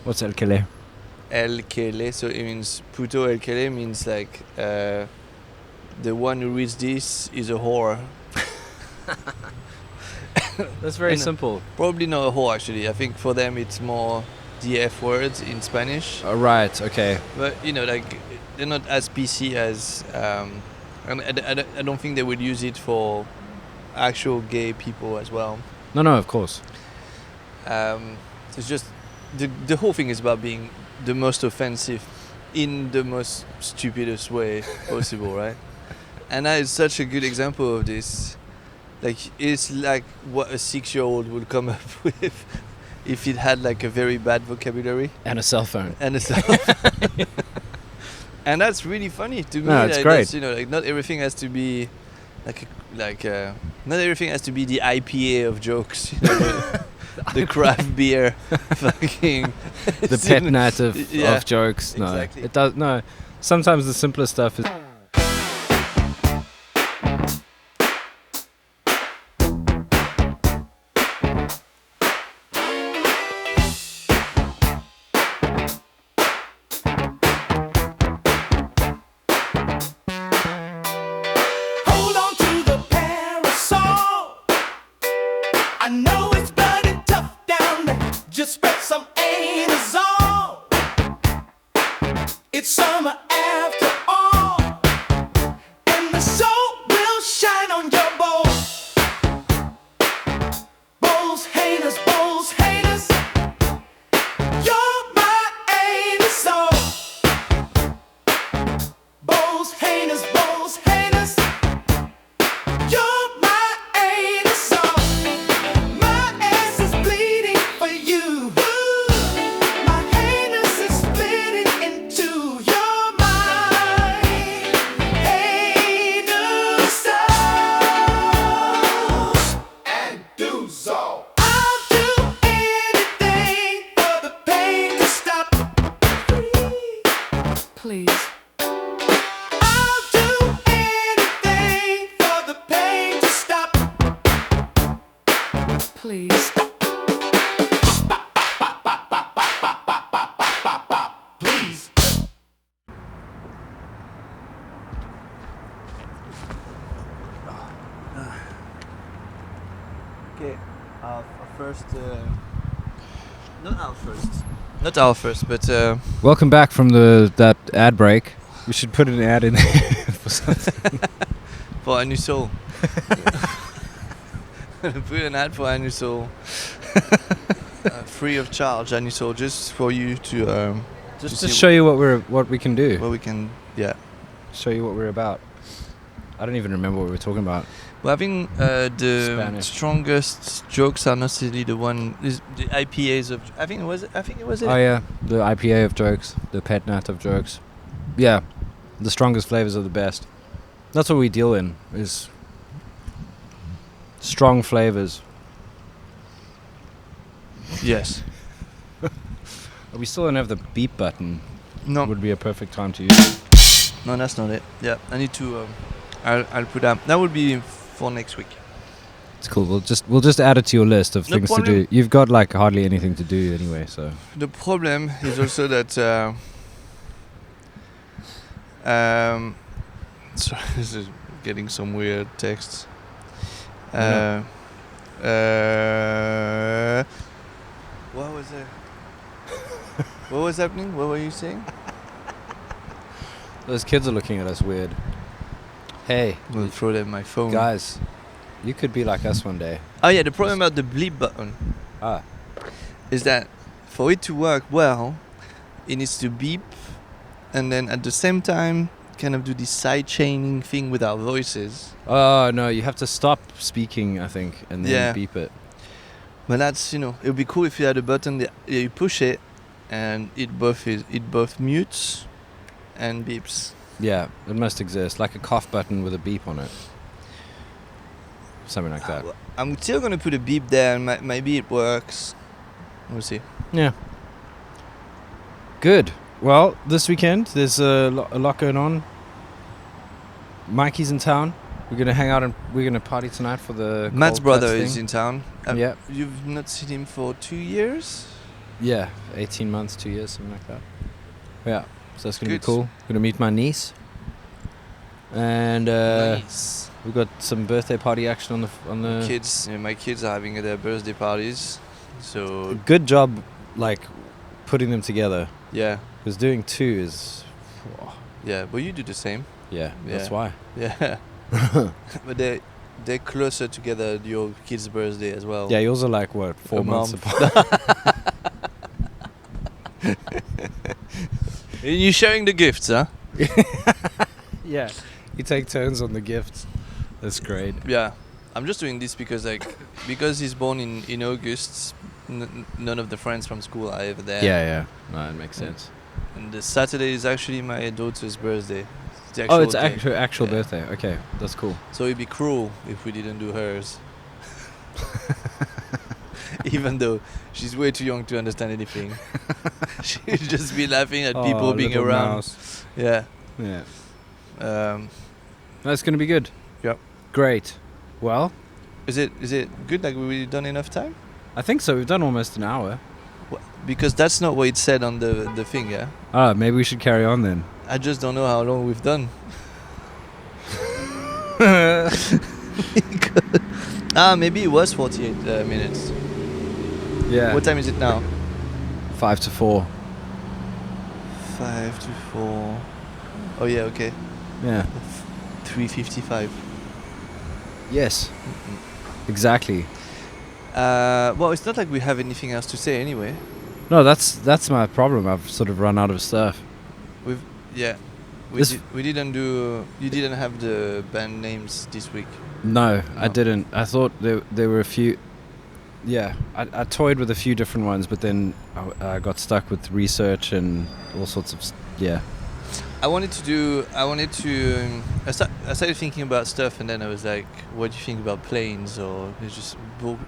What's El Kele? El kele, so it means puto el kele means like the one who reads this is a whore. That's very simple. Probably not a whore actually. I think for them it's more the F words in Spanish. Right. Okay. But like they're not as PC as and I don't think they would use it for actual gay people as well. No, of course. It's just the whole thing is about being the most offensive in the most stupidest way possible, right? And that is such a good example of this. Like it's like what a 6-year-old would come up with if it had like a very bad vocabulary And a cell phone. and and that's really funny to me. No, it's like, great. Like not everything has to be not everything has to be the IPA of jokes. The craft beer, fucking The PetNat of jokes. No, exactly. it does. No, sometimes the simplest stuff is. Hold on to the parasol. I know it's bloody tough down there. Just spread some anazole. It's summer after all, and the sun will shine on your bowl. Bulls, haters, you're my anazole. Bulls, haters, you're my anazole. My ass is bleeding for you. My anus is splitting in two. You're my anazole. And do so. I'll do anything for the pain to stop. Please. I'll do anything for the pain to stop. Please. Please. Okay, not our first, but Welcome back from that ad break. We should put an ad in there for something. for Anusol. Put an ad for Anusol. Free of charge, Anusol, just for you to Just to to see show you what we can do. what we can. Yeah, Show you what we're about. I don't even remember what we were talking about. well, I think the Spanish. strongest jokes are not necessarily the one. Is the IPAs of. I think it was it. Oh yeah, the IPA of jokes, the PetNat of jokes. Yeah, the strongest flavors are the best. That's what we deal in, is strong flavors. Yes. We still don't have the beep button. No. Would be a perfect time to use it. No, that's not it. Yeah, I need to. I'll put that. That would be for next week. It's cool. We'll just add it to your list of No things to problem. do. You've got like hardly anything to do anyway, so. The problem is also that. Sorry, this is getting some weird texts. What was it? What was happening? What were you saying? Those kids are looking at us weird. Hey, I'm gonna throw them my phone. guys, you could be like us one day. Oh yeah, the problem about the bleep button Ah, is that for it to work well, it needs to beep, and then at the same time, kind of do this side chaining thing with our voices. oh no, you have to stop speaking, I think, and then Yeah. beep it. But that's it would be cool if you had a button that you push it, and it both mutes and beeps. Yeah, it must exist, like a cough button with a beep on it. something like that. I'm still gonna put a beep there, and maybe it works. We'll see. Yeah. Good. Well, this weekend there's a lot going on. Mikey's in town. We're gonna hang out and we're gonna party tonight for the Matt's Cold brother Cuts is thing. in town. Yeah. You've not seen him for 2 years? Yeah, 18 months, 2 years, something like that. Yeah, so that's gonna Good. be cool. Gonna meet my niece, and Nice. we've got some birthday party action on the. Kids, my kids are having their birthday parties. So, Good job, like putting them together. yeah. Because doing 2 is, Yeah, but you do the same. yeah, that's Yeah. why. Yeah. But they're closer together, your kid's birthday as well. Yeah, yours are like what, 4 A months month. apart. You're sharing the gifts, huh? Yeah, you take turns on the gifts. That's great. Yeah. I'm just doing this because because he's born in August, none of the friends from school are ever there. Yeah. No, it makes sense. And the Saturday is actually my daughter's birthday. It's the Oh, it's day. actual Yeah. birthday. Okay, that's cool. So it'd be cruel if we didn't do hers. Even though she's way too young to understand anything. She'd just be laughing at people being little around. mouse. Yeah. Yeah, Um, that's gonna be good. Yep. Great. Well, is it good? Like we done enough time? I think so. We've done almost an hour. Because that's not what it said on the thing, yeah? Ah, maybe we should carry on then. I just don't know how long we've done. Maybe it was 48 minutes. Yeah. What time is it now? 5 to 4. 5 to 4. Oh yeah, okay. Yeah. 3:55. Yes. Exactly. Well, it's not like we have anything else to say anyway. No, that's my problem. I've sort of run out of stuff. We This- we didn't do. You didn't have the band names this week. No, I No. didn't. I thought there were a few. Yeah, I toyed with a few different ones, but then I got stuck with research and all sorts of. Yeah. I wanted to. I started thinking about stuff, and then I was like, "What do you think about planes?" Or it's just.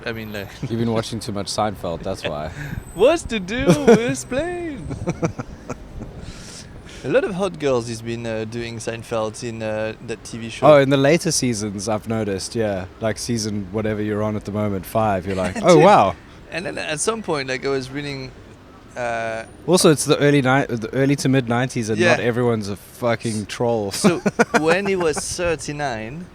I mean, like. You've been watching too much Seinfeld. That's why. What's to do with planes? A lot of hot girls has been doing Seinfeld in that TV show. Oh, in the later seasons, I've noticed. Yeah, like season whatever you're on at the moment, 5. You're like, oh Dude. wow. And then at some point, like I was reading. Also, it's the early to mid 90s, and Yeah. not everyone's a fucking troll. So when he was 39,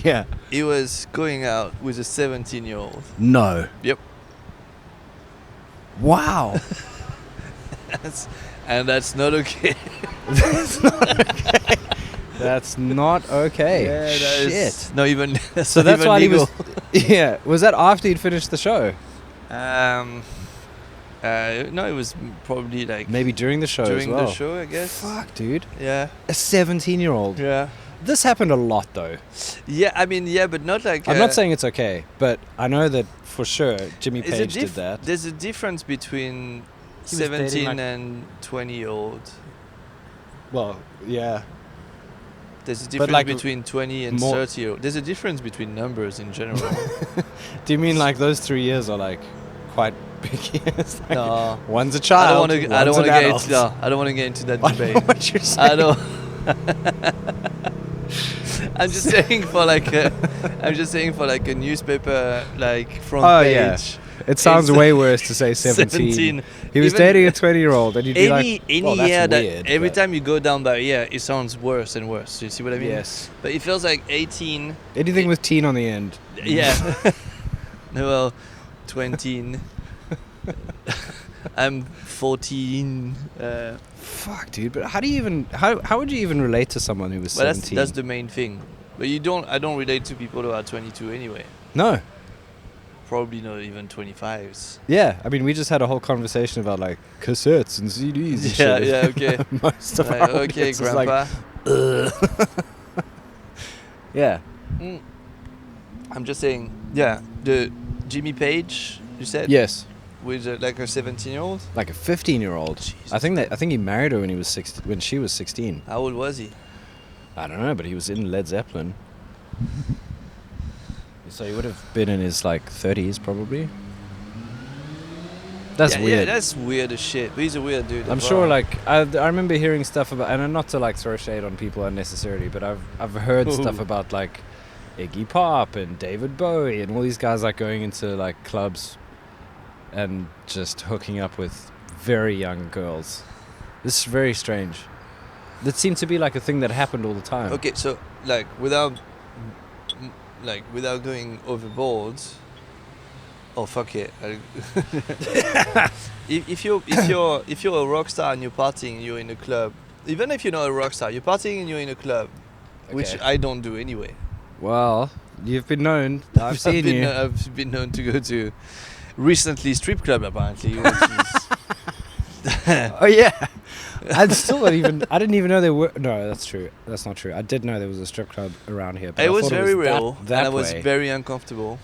Yeah. he was going out with a 17-year-old. No. Yep. Wow. And that's not okay. That's not okay. that is Shit. not even. So that's even why he legal. was. Yeah. Was that after he'd finished the show? No, it was probably like Maybe during the show during as well. the show, I guess. Fuck, dude. Yeah. A 17-year-old. Yeah. This happened a lot, though. Yeah, I mean, yeah, but not like. I'm not saying it's okay, but I know that for sure Jimmy it's a Page did that. There's a difference between He was dating, 17 like- and 20-year-old. Well, yeah. There's a difference like, between 20 and more- 30-year-old. There's a difference between numbers in general. Do you mean like those 3 years are like quite big years? Like, No. one's a I child. don't want to. I don't one's want to an get adult. into. No, I don't want to get into that I know debate. what you're saying. I don't. I'm just saying for like a. I'm just saying for like a newspaper like front Oh, page. yeah. It sounds It's way worse to say 17. He was Even dating a 20-year-old, and you'd be like, any well, that's year weird, that every but- time you go down that year, it sounds worse and worse. You see what I mean? Yes. But it feels like 18. Anything with teen on the end. Yeah. No, well, 20. I'm 14. Fuck, dude. But how do you even? How would you even relate to someone who was But 17? that's the main thing. But you don't. I don't relate to people who are 22 anyway. No. Probably not even 25s. Yeah. I mean, we just had a whole conversation about like cassettes and CDs. And Yeah, shit. yeah, okay. Most of Like, our okay, audience is like, grandpa. yeah. Mm. I'm just saying. Yeah, the Jimmy Page. You said. Yes. With like a 17-year-old. Like a 15-year-old. Jesus. I think he married her when he was 16, when she was 16. How old was he? I don't know, but he was in Led Zeppelin. So he would have been in his like 30s probably. That's weird. Yeah, that's weird as shit. But he's a weird dude. I'm as sure well. like I remember hearing stuff about, and not to like throw shade on people unnecessarily, but I've heard stuff about like Iggy Pop and David Bowie and all these guys like going into like clubs and just hooking up with very young girls. This is very strange. That seemed to be like a thing that happened all the time. Okay, so like without going overboard. Oh fuck it! if you're a rock star and you're partying, you're in a club. Even if you're not a rock star, you're partying and you're in a club, which I don't do anyway. Well, you've been known. I've seen you. I've been known to go to recently strip club apparently. Which is Oh yeah. I didn't even know there were. No, that's true. That's not true. I did know there was a strip club around here. But it I was thought very it was real, that and I was way. very uncomfortable.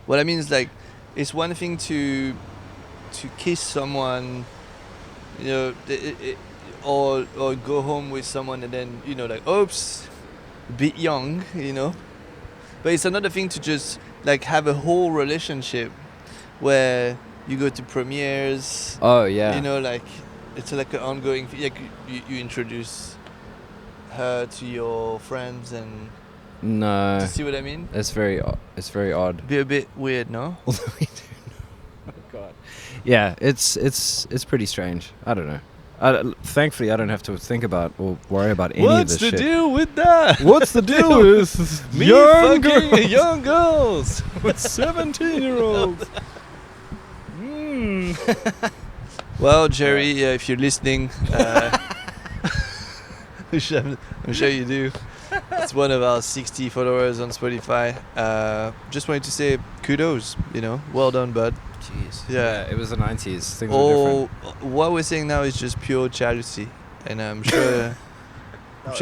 What I mean is like, it's one thing to kiss someone, you know, or go home with someone and then, you know, like, oops, a bit young, you know. But it's another thing to just like have a whole relationship where you go to premieres. Oh yeah. You know, like it's like an ongoing thing. Like you introduce her to your friends and. No. Do you see what I mean? It's very odd. Be a bit weird, no? Although we do know. Oh god. Yeah, it's pretty strange. I don't know. Thankfully, I don't have to think about or worry about any of this shit. What's the deal with that? What's the deal with Me young fucking girls young girls with 17-year-olds? Well, Jerry, if you're listening, I'm sure you do. It's one of our 60 followers on Spotify. Just wanted to say kudos, you know, well done, bud. Jeez. Yeah. It was the 90s. Things were different. What we're saying now is just pure jealousy, and I'm sure,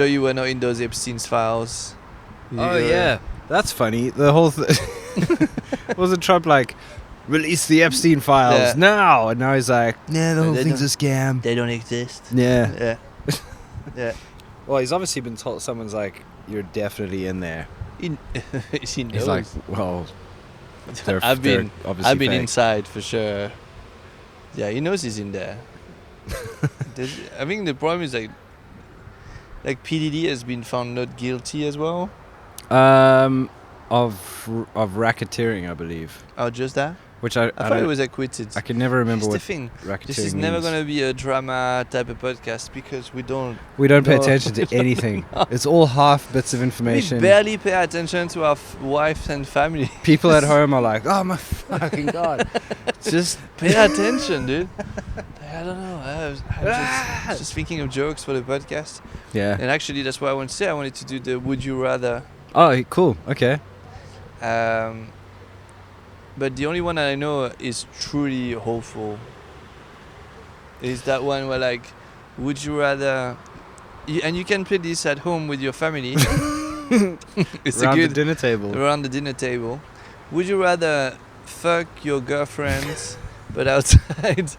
you were not in those Epstein's files. Oh yeah, that's funny. The whole wasn't Trump like release the Epstein files now, and now he's like, nah, the whole thing's a scam. They don't exist. Yeah. Yeah. Yeah. Well, he's obviously been told. Someone's like, you're definitely in there. He knows. He's like, well, I've been fake. inside for sure. Yeah, he knows he's in there. I think the problem is like PDD has been found not guilty as well. Of racketeering, I believe. Oh, just that? Which I thought he was acquitted. I can never remember That's what the thing. racketeering This is never means. going to be a drama type of podcast because we don't pay attention to anything. It's all half bits of information. We barely pay attention to our wives and family. People at home are like, oh my fucking god. Just pay attention, dude. I don't know. I'm just thinking of jokes for the podcast. Yeah. And actually, that's what I want to say. I wanted to do the Would You Rather. Oh, cool. Okay. But the only one that I know is truly hopeful. Is that one where like, would you rather? And you can play this at home with your family. It's around a good the dinner table. around the dinner table. Would you rather fuck your girlfriend, but outside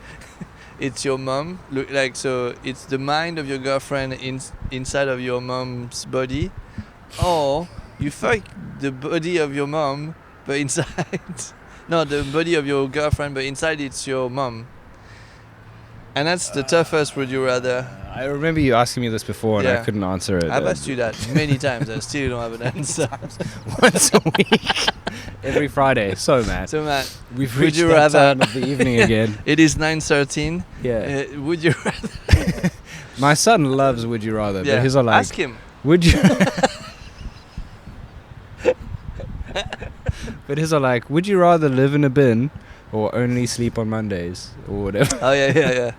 it's your mom? Look like so it's the mind of your girlfriend inside of your mom's body, or you fuck the body of your mom, but inside. No, the body of your girlfriend, but inside it's your mom. And that's the toughest would you rather. I remember you asking me this before and I Yeah. couldn't answer it. I've asked you that many times. I still don't have an answer. Once a week. Every Friday. So, Matt. So, Matt, We've would reached you that rather- time of the evening again. it is 9:13. Yeah. Would you rather? My son loves Would You Rather, Yeah. but his are like, Ask him. would you... But his are like, would you rather live in a bin or only sleep on Mondays or whatever? Oh yeah.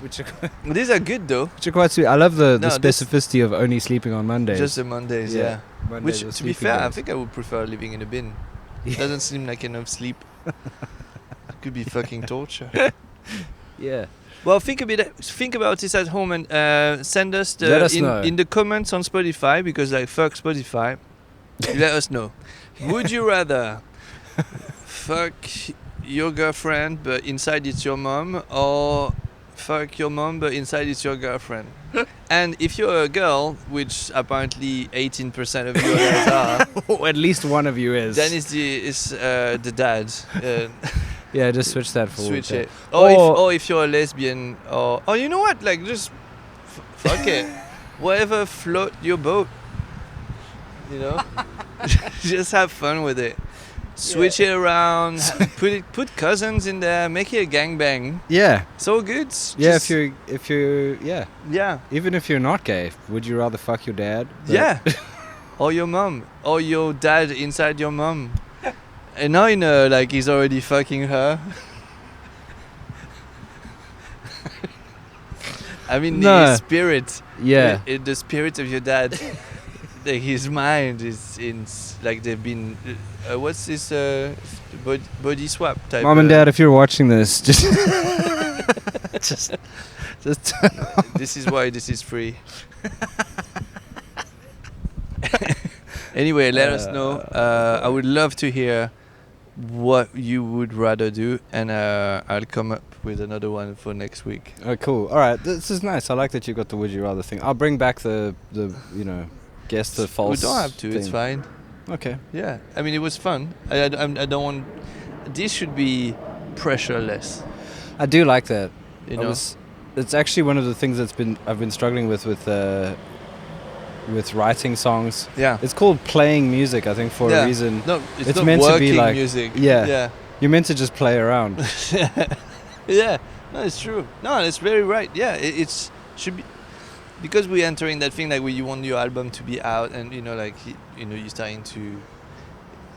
Which These are good though. are quite sweet. I love the No, this- specificity of only sleeping on Mondays. Just the Mondays, yeah. Mondays Which, are to be sleeping fair, I days. think I would prefer living in a bin. Yeah. Doesn't seem like enough sleep. It could be fucking torture. Yeah. Well, think about this at home and send us Let us know. in the comments on Spotify because like fuck Spotify. Let us know. Would you rather fuck your girlfriend but inside it's your mom, or fuck your mom, but inside it's your girlfriend. And if you're a girl, which apparently 18% of you guys are, Or at least one of you is. then it's the dad. Yeah, just switch that for Switch that. it. Or if you're a lesbian, or you know what? Like just fuck it. Whatever float your boat. You know, just have fun with it. Switch it around. Put cousins in there. Make it a gangbang. Yeah. So good. Yeah, Just- if you're yeah. even if you're not gay, would you rather fuck your dad? Yeah. Or your mom. Or your dad inside your mom. And now you know, like he's already fucking her. I mean, No. the spirit. Yeah. The spirit of your dad. Like his mind is in. Like they've been. What's this? Body swap type. Mom and Dad, if you're watching this, just just This is why this is free. Anyway, let us know. I would love to hear what you would rather do, and I'll come up with another one for next week. Oh, cool. All right, this is nice. I like that you got the would you rather thing. I'll bring back the guess the false. We don't have to. It's thing. fine. Okay. Yeah, I mean it was fun. I don't want. This should be pressureless. I do like that. You know. It's actually one of the things I've been struggling with writing songs. Yeah. It's called playing music, I think, for a reason. No, it's It's not meant to be working like- music. yeah. Yeah. You're meant to just play around. Yeah. No, it's true. No, it's very right. Yeah, it's should be because we're entering that thing like where you want your album to be out, and you're starting to.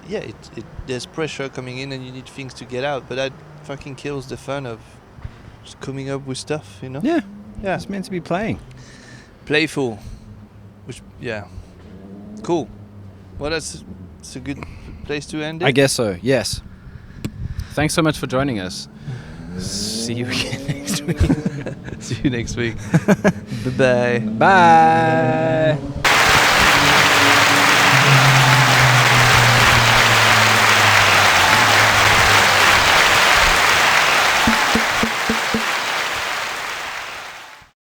Yeah, there's pressure coming in, and you need things to get out, but that fucking kills the fun of just coming up with stuff. You know. Yeah. Yeah. It's meant to be playing. Playful. Which cool. Well, it's a good place to end it. I guess so. Yes. Thanks so much for joining us. See you again next week. See you next week. Bye bye. Bye.